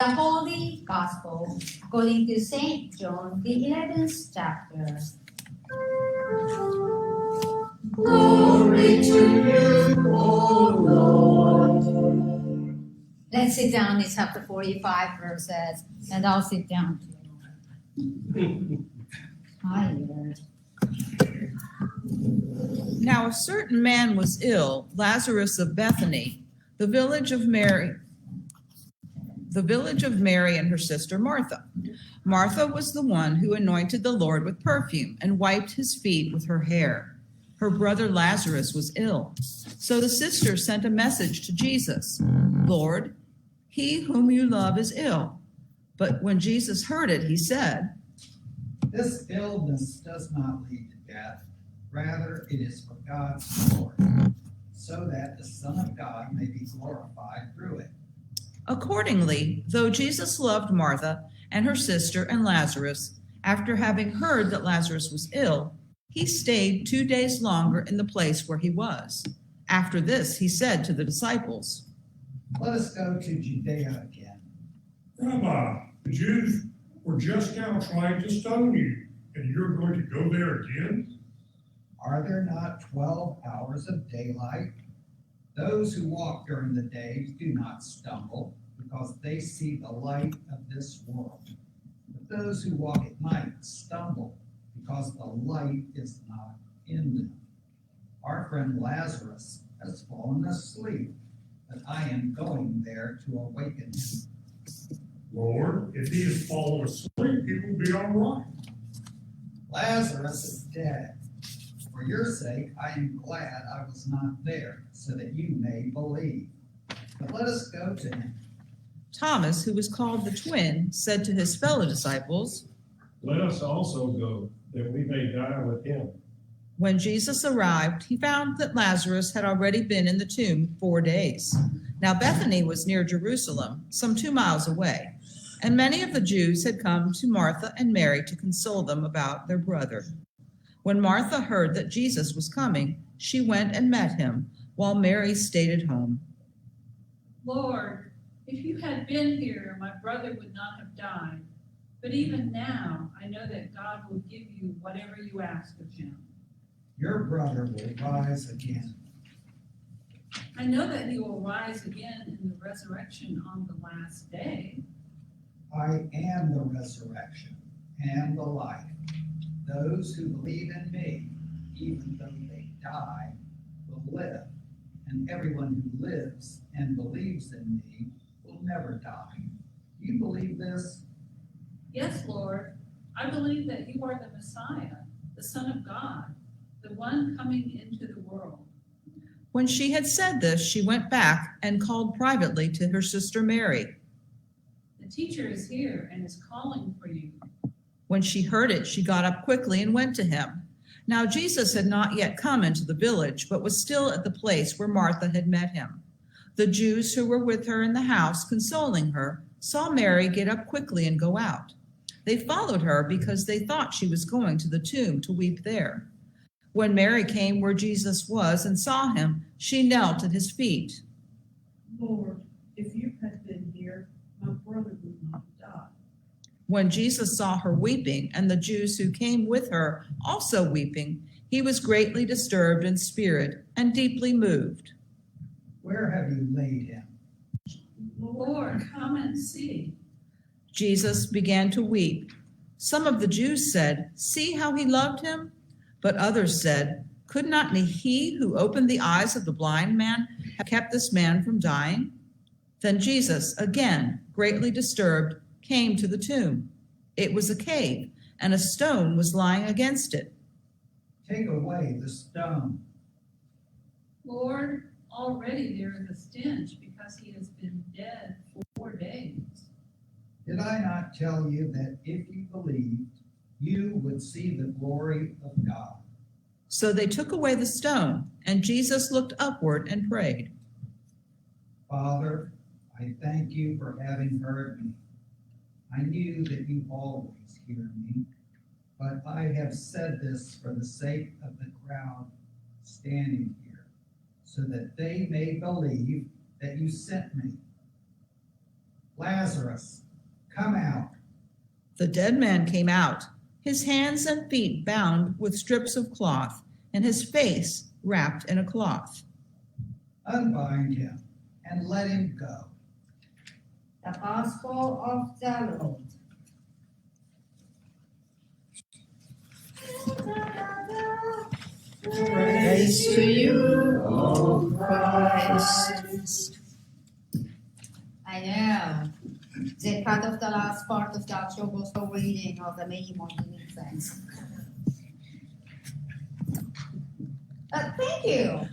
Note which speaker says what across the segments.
Speaker 1: The Holy Gospel according to St. John, the 11th chapter.
Speaker 2: Glory to you, O Lord.
Speaker 1: Let's sit down in chapter 45 verses, and I'll sit down too. Tired.
Speaker 3: Now a certain man was ill, Lazarus of Bethany, the village of Mary and her sister Martha. Martha was the one who anointed the Lord with perfume and wiped his feet with her hair. Her brother Lazarus was ill. So the sister sent a message to Jesus, "Lord, he whom you love is ill." But when Jesus heard it, he said,
Speaker 4: "This illness does not lead to death. Rather, it is for God's glory, so that the Son of God may be glorified through it."
Speaker 3: Accordingly, though Jesus loved Martha and her sister and Lazarus, after having heard that Lazarus was ill, he stayed 2 days longer in the place where he was. After this, he said to the disciples,
Speaker 4: "Let us go to Judea again."
Speaker 2: Rabbi, the Jews were just now trying to stone you, and you're going to go there again?
Speaker 4: Are there not 12 hours of daylight? Those who walk during the day do not stumble, because they see the light of this world. But those who walk at night stumble, because the light is not in them. Our friend Lazarus has fallen asleep, but I am going there to awaken him.
Speaker 2: Lord, if he has fallen asleep, he will be all right.
Speaker 4: Lazarus is dead. For your sake, I am glad I was not there, so that you may believe. But let us go to him.
Speaker 3: Thomas, who was called the twin, said to his fellow disciples,
Speaker 5: "Let us also go, that we may die with him."
Speaker 3: When Jesus arrived, he found that Lazarus had already been in the tomb 4 days. Now Bethany was near Jerusalem, some 2 miles away, and many of the Jews had come to Martha and Mary to console them about their brother. When Martha heard that Jesus was coming, she went and met him, while Mary stayed at home.
Speaker 6: "Lord, if you had been here, my brother would not have died. But even now, I know that God will give you whatever you ask of him."
Speaker 4: Your brother will rise again.
Speaker 6: I know that he will rise again in the resurrection on the last day.
Speaker 4: I am the resurrection and the life. Those who believe in me, even though they die, will live. And everyone who lives and believes in me will never die. Do you believe this?
Speaker 6: Yes, Lord, I believe that you are the Messiah, the Son of God, the one coming into the world.
Speaker 3: When she had said this, she went back and called privately to her sister Mary.
Speaker 6: "The teacher is here and is calling for you."
Speaker 3: When she heard it, she got up quickly and went to him. Now Jesus had not yet come into the village, but was still at the place where Martha had met him. The Jews who were with her in the house, consoling her, saw Mary get up quickly and go out. They followed her because they thought she was going to the tomb to weep there. When Mary came where Jesus was and saw him, she knelt at his feet.
Speaker 7: "Lord, if you had been here, my brother would not have died."
Speaker 3: When Jesus saw her weeping, and the Jews who came with her also weeping, he was greatly disturbed in spirit and deeply moved.
Speaker 4: Where have you laid him?
Speaker 6: "Lord, come and see."
Speaker 3: Jesus began to weep. Some of the Jews said, "See how he loved him?" But others said, "Could not he who opened the eyes of the blind man have kept this man from dying?" Then Jesus, again greatly disturbed, came to the tomb. It was a cave, and a stone was lying against it.
Speaker 4: "Take away the stone."
Speaker 6: "Lord, already there is a stench because he has been dead for 4 days."
Speaker 4: Did I not tell you that if you believed, you would see the glory of God?
Speaker 3: So they took away the stone, and Jesus looked upward and prayed.
Speaker 4: "Father, I thank you for having heard me. I knew that you always hear me, but I have said this for the sake of the crowd standing here, so that they may believe that you sent me. Lazarus, come out.
Speaker 3: The dead man came out, his hands and feet bound with strips of cloth, and his face wrapped in a cloth.
Speaker 4: Unbind him and let him go.
Speaker 1: The Gospel of the Lord.
Speaker 7: Praise to you, O Christ.
Speaker 1: I know. The part of the last part of the actual gospel reading of the Miho doing things. Thank you.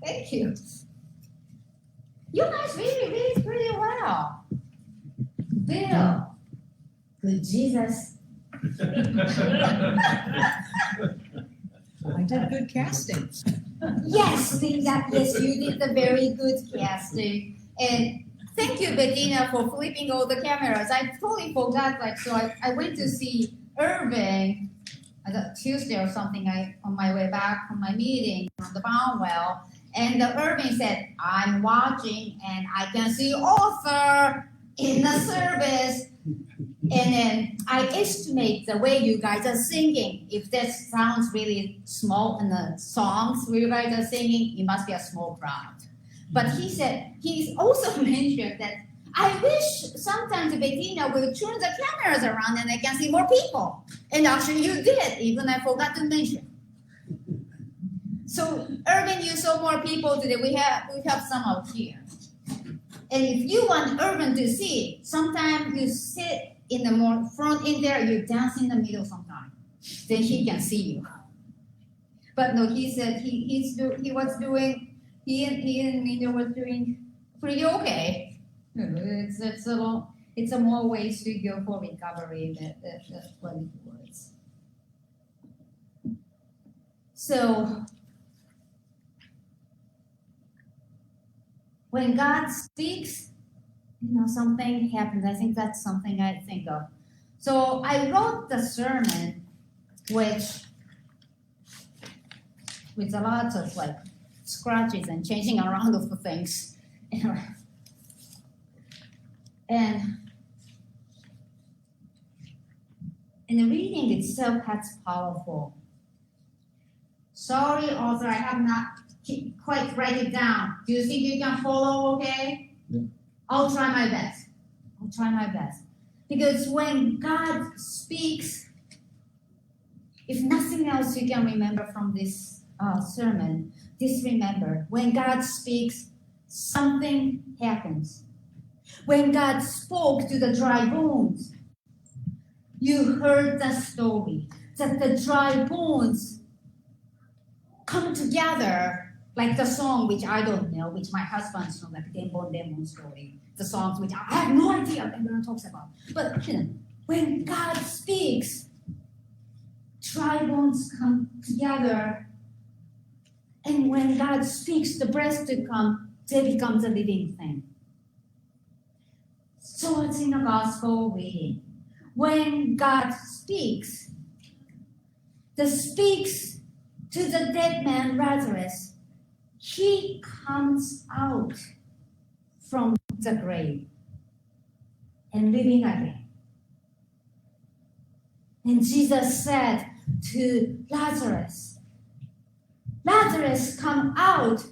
Speaker 1: Thank you. You guys really read pretty well. Bill. Good Jesus.
Speaker 3: I did good casting.
Speaker 1: Yes, yes, you did a very good casting. And thank you, Bettina, for flipping all the cameras. I totally forgot, so I went to see Irving Tuesday or something on my way back from my meeting from the Barnwell. And Irving said, I'm watching and I can see Arthur in the service. And then I estimate the way you guys are singing. If that sounds really small in the songs where you guys are singing, it must be a small crowd. But he said, he's also mentioned that I wish sometimes Bettina will turn the cameras around and I can see more people. And actually you did, even I forgot to mention. So Irving, you saw more people today. We have some out here. And if you want Irving to see, sometimes you sit in the more front in there, you dance in the middle sometimes. Then he can see you. But no, he said he and Miho was doing pretty okay. It's a more ways to go for recovery. That's what it was. So when God speaks, something happens. I think that's something I think of. So I wrote the sermon, with a lot of scratches and changing around of the things. And the reading itself has powerful. Sorry, author, I have not quite write it down. Do you think you can follow okay?
Speaker 5: Yeah.
Speaker 1: I'll try my best. Because when God speaks, if nothing else you can remember from this sermon, just remember, when God speaks, something happens. When God spoke to the dry bones, you heard the story that the dry bones come together, like the song, which I don't know, which my husband's know, like Demon story, the songs which I have no idea what everyone talks about. But when God speaks, dry bones come together, and when God speaks the breath to come, they become a living thing. So it's in the gospel reading. When God speaks to the dead man Lazarus, he comes out from the grave and living again. And Jesus said to Lazarus, come out.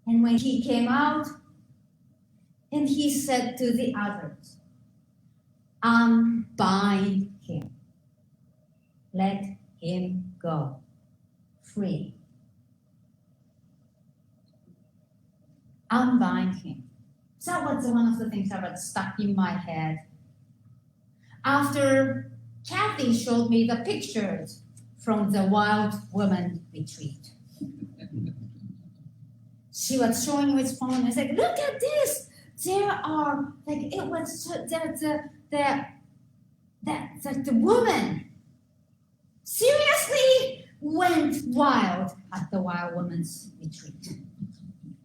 Speaker 1: And when he came out, and he said to the others, unbind him. Let him go free. Unbind him. So that was one of the things that was stuck in my head. After Kathy showed me the pictures from the Wild Woman retreat. She was showing his phone and I said, look at this. There are, it was the woman seriously went wild at the Wild Woman's retreat.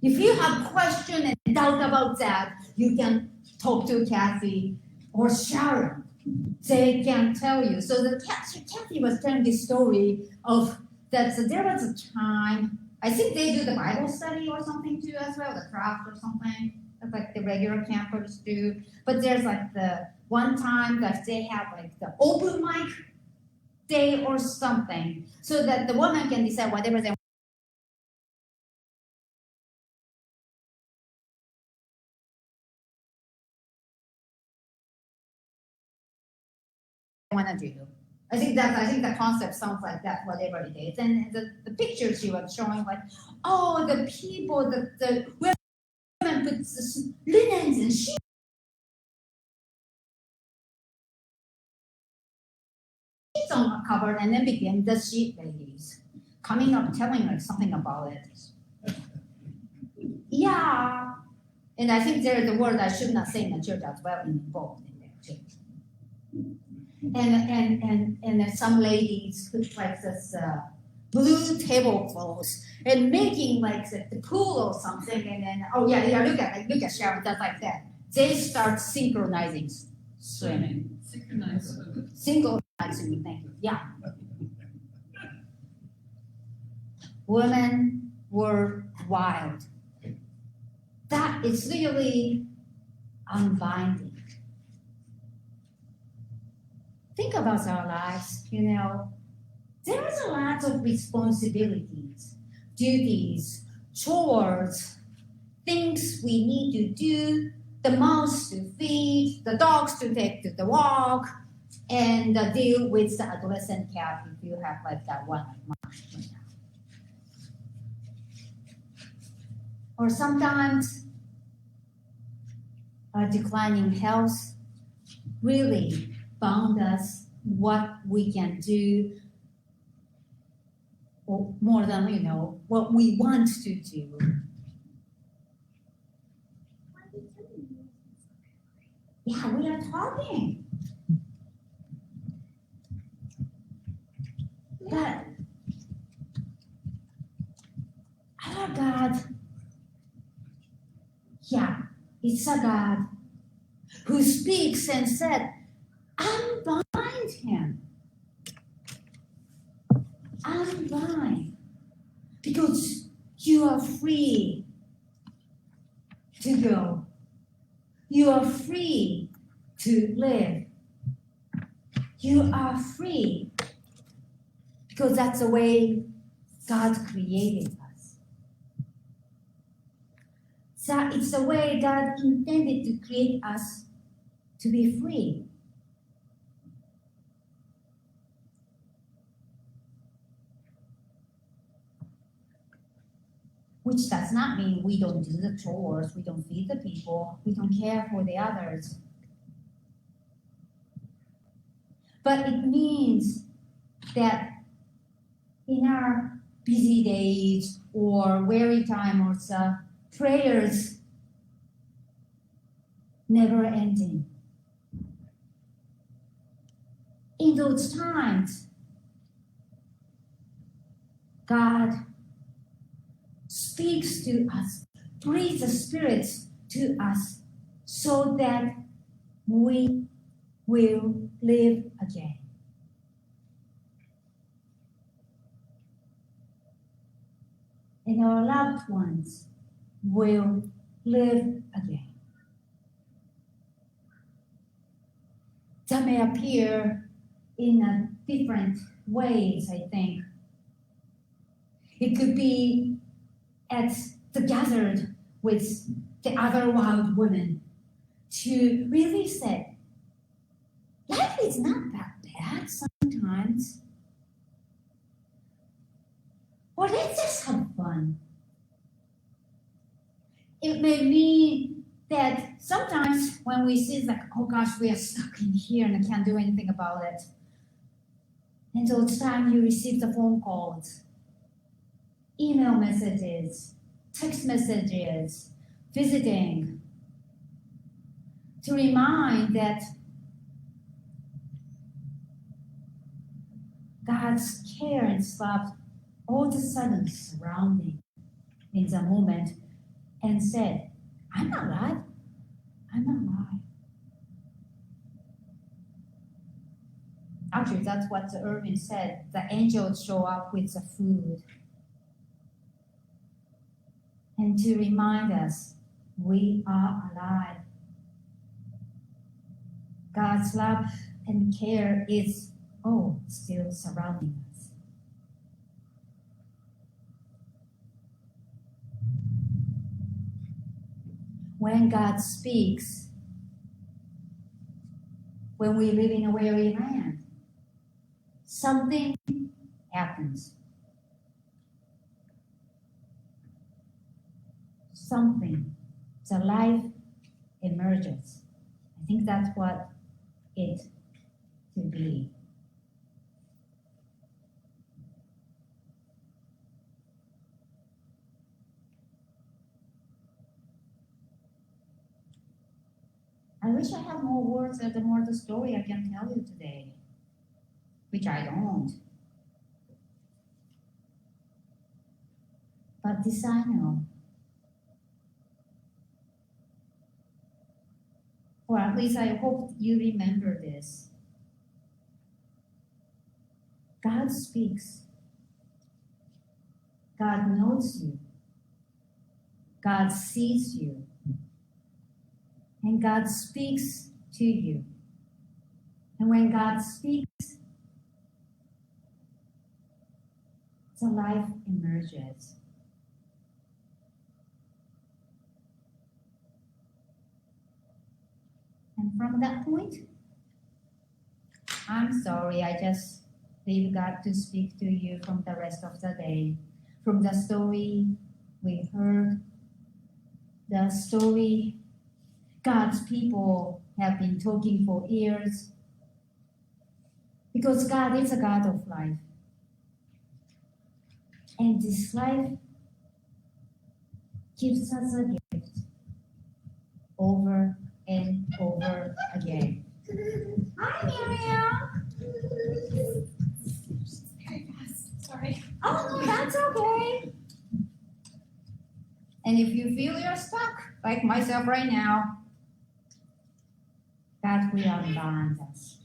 Speaker 1: If you have question and doubt about that, you can talk to Kathy or Sharon. They can tell you. So Kathy was telling this story of that there was a time, I think they do the Bible study or something too as well, the craft or something. like the regular campers do, but there's like the one time that they have like the open mic day or something, so that the woman can decide whatever they want to do. I think the concept sounds like that, whatever it is. And the pictures she was showing, like, oh, the people, the women put the linens and sheets on the cupboard, and then begin the sheet ladies coming up telling like something about it. Yeah. And I think there's a word I should not say in the church as well involved in there too. And then some ladies put like this blue tablecloths and making like the pool or something, and then look at Sharon does like that. They start synchronizing swimming. Synchronizing, thank you. Yeah. Women were wild. That is really unbinding. Think about our lives, there is a lot of responsibilities, duties, chores, things we need to do, the mouths to feed, the dogs to take to the walk, and deal with the adolescent cat if you have like that one like mine. Or sometimes declining health really bound us what we can do, or more than what we want to do. Yeah, we are talking. But our God, it's a God who speaks and said, unbind him. Unbind. Because you are free to go. You are free to live. You are free because that's the way God created us. So it's the way God intended to create us to be free. Which does not mean we don't do the chores, we don't feed the people, we don't care for the others. But it means that in our busy days or weary time or so, prayers never ending. In those times, God speaks to us, breathes the Spirit to us so that we will live again. And our loved ones will live again. That may appear in different ways, I think. It could be gathered with the other wild women to really say, life is not that bad sometimes. Or let's just have fun. It may mean that sometimes when we see like, oh gosh, we are stuck in here and I can't do anything about it. And those times you receive the phone calls, email messages, text messages, visiting, to remind that God's care and love all of a sudden surrounding in the moment and said, I'm alive. I'm alive. Actually, that's what the Irving said. The angels show up with the food. And to remind us we are alive. God's love and care is still surrounding us. When God speaks, when we live in a weary land, something happens. The life emerges. I think that's what it to be. I wish I had more words and more the story I can tell you today, which I don't. But this I know. Or at least I hope you remember this. God speaks. God knows you. God sees you. And God speaks to you. And when God speaks, the life emerges. And from that point, I'm sorry, I just leave God to speak to you from the rest of the day. From the story we heard, the story God's people have been talking for years. Because God is a God of life. And this life gives us a gift over and over again. Hi, Miriam.
Speaker 8: Very fast. Sorry.
Speaker 1: Oh, no, that's okay. And if you feel you're stuck, like myself right now, God will unbind us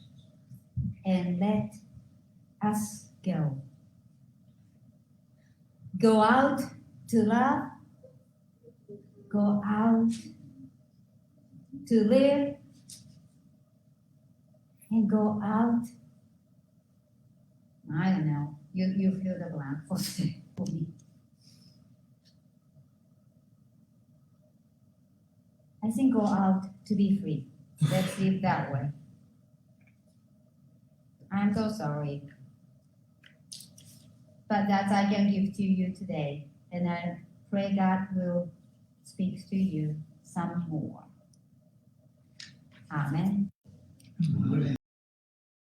Speaker 1: and let us go. Go out to love. Go out to live. And go out. I don't know. You fill the blank for me. I think go out to be free. Let's live that way. I'm so sorry. But that I can give to you today. And I pray God will speak to you some more. Amen.